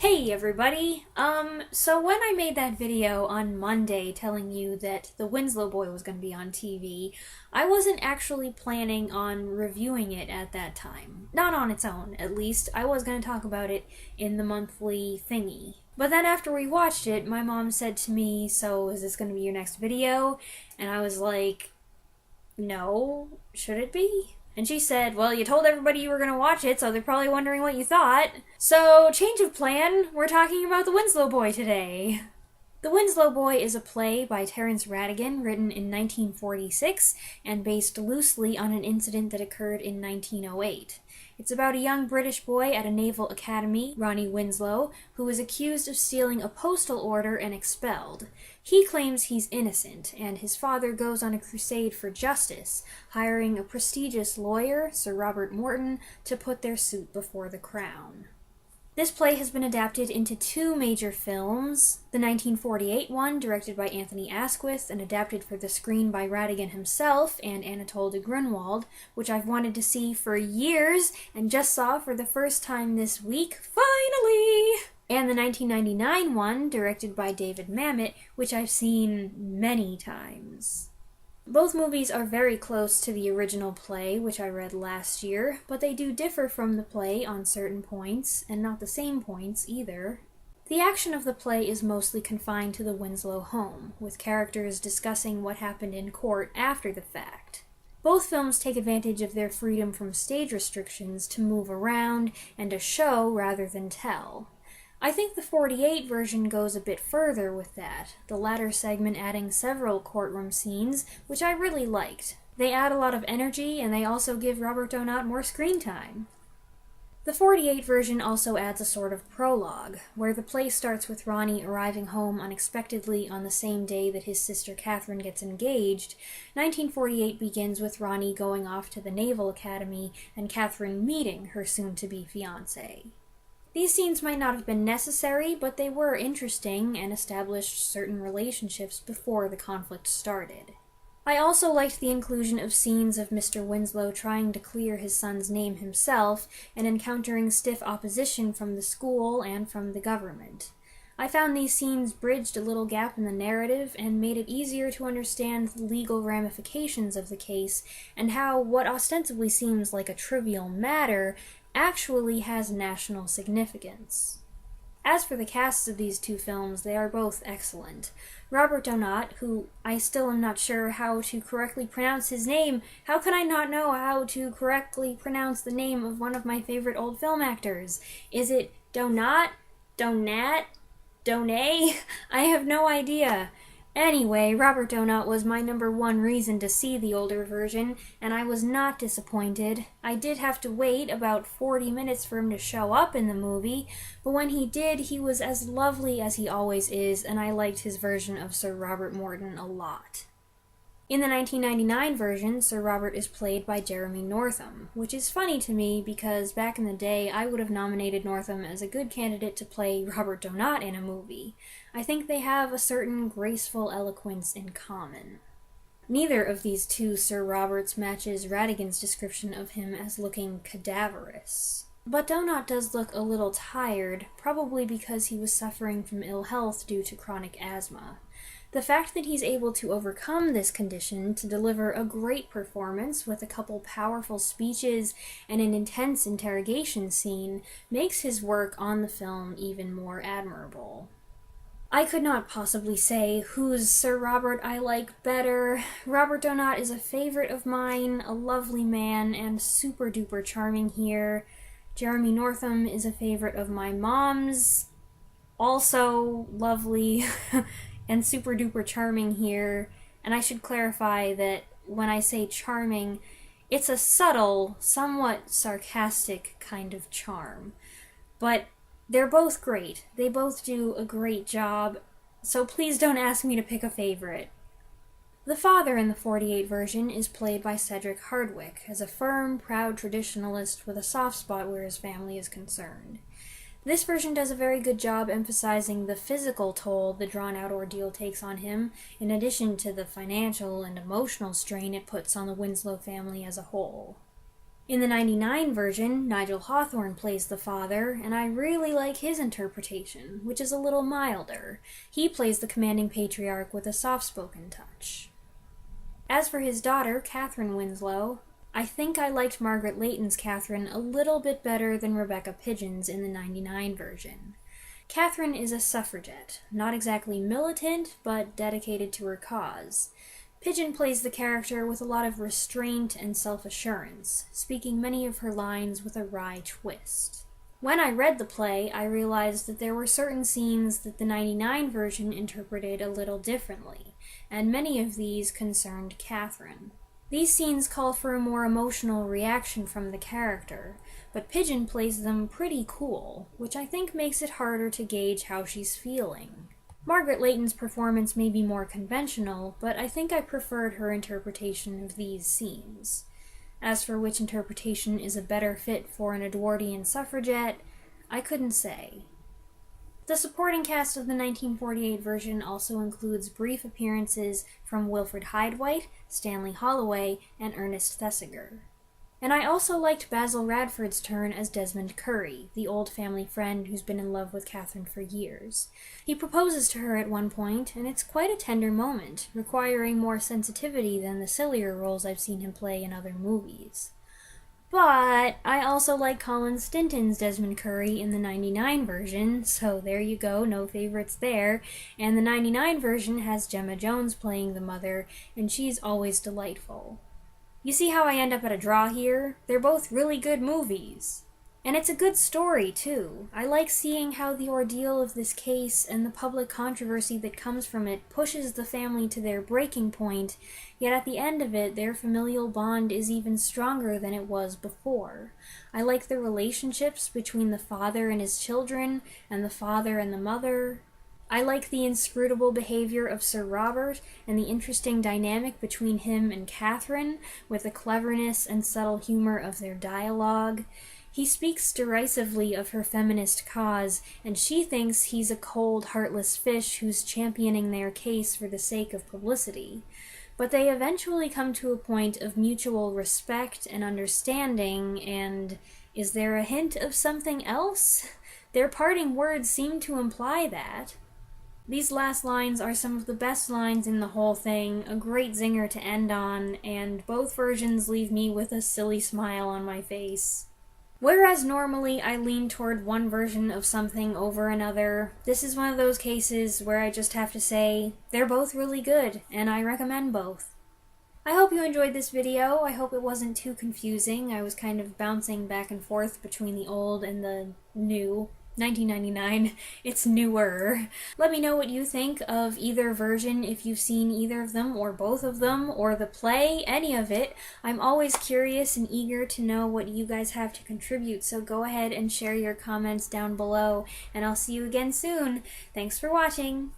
Hey everybody! So when I made that video on Monday telling you that the Winslow Boy was going to be on TV, I wasn't actually planning on reviewing it at that time. Not on its own, at least. I was going to talk about it in the monthly thingy. But then after we watched it, my mom said to me, "So is this going to be your next video?" And I was like, "No, should it be?" And she said, "Well, you told everybody you were going to watch it, so they're probably wondering what you thought." So, change of plan, we're talking about The Winslow Boy today. The Winslow Boy is a play by Terence Rattigan, written in 1946 and based loosely on an incident that occurred in 1908. It's about a young British boy at a naval academy, Ronnie Winslow, who is accused of stealing a postal order and expelled. He claims he's innocent, and his father goes on a crusade for justice, hiring a prestigious lawyer, Sir Robert Morton, to put their suit before the crown. This play has been adapted into two major films, the 1948 one, directed by Anthony Asquith and adapted for the screen by Rattigan himself and Anatole de Grunwald, which I've wanted to see for years and just saw for the first time this week, finally! And the 1999 one, directed by David Mamet, which I've seen many times. Both movies are very close to the original play, which I read last year, but they do differ from the play on certain points, and not the same points either. The action of the play is mostly confined to the Winslow home, with characters discussing what happened in court after the fact. Both films take advantage of their freedom from stage restrictions to move around and to show rather than tell. I think the 48 version goes a bit further with that, the latter segment adding several courtroom scenes, which I really liked. They add a lot of energy, and they also give Robert Donat more screen time. The 48 version also adds a sort of prologue, where the play starts with Ronnie arriving home unexpectedly on the same day that his sister Catherine gets engaged. 1948 begins with Ronnie going off to the Naval Academy and Catherine meeting her soon-to-be fiancé. These scenes might not have been necessary, but they were interesting and established certain relationships before the conflict started. I also liked the inclusion of scenes of Mr. Winslow trying to clear his son's name himself and encountering stiff opposition from the school and from the government. I found these scenes bridged a little gap in the narrative and made it easier to understand the legal ramifications of the case and how what ostensibly seems like a trivial matter actually has national significance. As for the casts of these two films, they are both excellent. Robert Donat, who I still am not sure how to correctly pronounce his name. How can I not know how to correctly pronounce the name of one of my favorite old film actors? Is it Donat? Donat? Donay? I have no idea. Anyway, Robert Donat was my number one reason to see the older version, and I was not disappointed. I did have to wait about 40 minutes for him to show up in the movie, but when he did, he was as lovely as he always is, and I liked his version of Sir Robert Morton a lot. In the 1999 version, Sir Robert is played by Jeremy Northam, which is funny to me because back in the day I would have nominated Northam as a good candidate to play Robert Donat in a movie. I think they have a certain graceful eloquence in common. Neither of these two Sir Roberts matches Rattigan's description of him as looking cadaverous. But Donat does look a little tired, probably because he was suffering from ill health due to chronic asthma. The fact that he's able to overcome this condition to deliver a great performance with a couple powerful speeches and an intense interrogation scene makes his work on the film even more admirable. I could not possibly say whose Sir Robert I like better. Robert Donat is a favorite of mine, a lovely man, and super duper charming here. Jeremy Northam is a favorite of my mom's, also lovely and super duper charming here. And I should clarify that when I say charming, it's a subtle, somewhat sarcastic kind of charm. But they're both great. They both do a great job, so please don't ask me to pick a favorite. The father in the 48 version is played by Cedric Hardwicke, as a firm, proud traditionalist with a soft spot where his family is concerned. This version does a very good job emphasizing the physical toll the drawn-out ordeal takes on him, in addition to the financial and emotional strain it puts on the Winslow family as a whole. In the '99 version, Nigel Hawthorne plays the father, and I really like his interpretation, which is a little milder. He plays the commanding patriarch with a soft-spoken touch. As for his daughter, Catherine Winslow, I think I liked Margaret Leighton's Catherine a little bit better than Rebecca Pidgeon's in the '99 version. Catherine is a suffragette, not exactly militant, but dedicated to her cause. Pidgeon plays the character with a lot of restraint and self-assurance, speaking many of her lines with a wry twist. When I read the play, I realized that there were certain scenes that the '99 version interpreted a little differently, and many of these concerned Catherine. These scenes call for a more emotional reaction from the character, but Pidgeon plays them pretty cool, which I think makes it harder to gauge how she's feeling. Margaret Leighton's performance may be more conventional, but I think I preferred her interpretation of these scenes. As for which interpretation is a better fit for an Edwardian suffragette, I couldn't say. The supporting cast of the 1948 version also includes brief appearances from Wilfrid Hyde-White, Stanley Holloway, and Ernest Thesiger. And I also liked Basil Radford's turn as Desmond Curry, the old family friend who's been in love with Catherine for years. He proposes to her at one point, and it's quite a tender moment, requiring more sensitivity than the sillier roles I've seen him play in other movies. But I also like Colin Stinton's Desmond Curry in the '99 version, so there you go, no favorites there. And the '99 version has Gemma Jones playing the mother, and she's always delightful. You see how I end up at a draw here? They're both really good movies. And it's a good story, too. I like seeing how the ordeal of this case and the public controversy that comes from it pushes the family to their breaking point, yet at the end of it, their familial bond is even stronger than it was before. I like the relationships between the father and his children, and the father and the mother. I like the inscrutable behavior of Sir Robert and the interesting dynamic between him and Catherine, with the cleverness and subtle humor of their dialogue. He speaks derisively of her feminist cause, and she thinks he's a cold, heartless fish who's championing their case for the sake of publicity. But they eventually come to a point of mutual respect and understanding, and is there a hint of something else? Their parting words seem to imply that. These last lines are some of the best lines in the whole thing, a great zinger to end on, and both versions leave me with a silly smile on my face. Whereas normally I lean toward one version of something over another, this is one of those cases where I just have to say, they're both really good, and I recommend both. I hope you enjoyed this video. I hope it wasn't too confusing. I was kind of bouncing back and forth between the old and the new. 1999, it's newer. Let me know what you think of either version, if you've seen either of them, or both of them, or the play, any of it. I'm always curious and eager to know what you guys have to contribute, so go ahead and share your comments down below, and I'll see you again soon. Thanks for watching!